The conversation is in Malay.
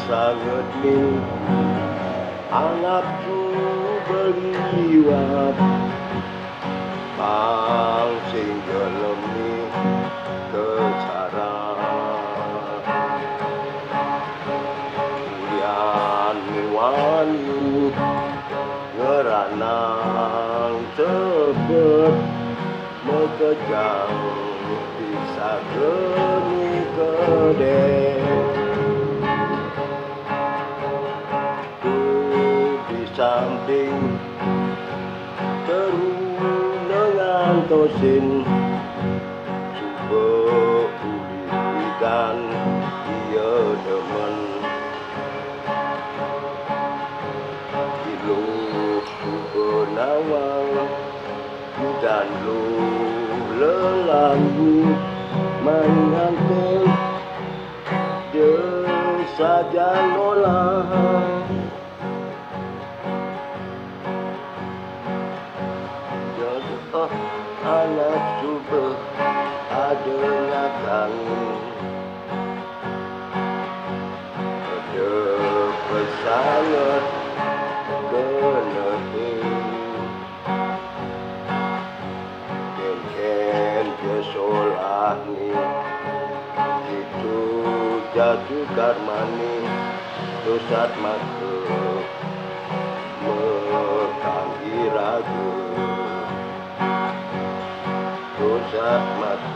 sangat ning anakku berliwat bang sing gelemi kecara kulian wani ngeranang cepet mekejang bisa geni gede di samping terunengan tosin coba pulihkan ia demen ilu benawang dan lu lelambu mengantuk saja nolak jodoh anak subah ada ngakan ada pesangat geneti ken kesolah ni itu jatuh karmani dosat maka mekang iraga dosat maka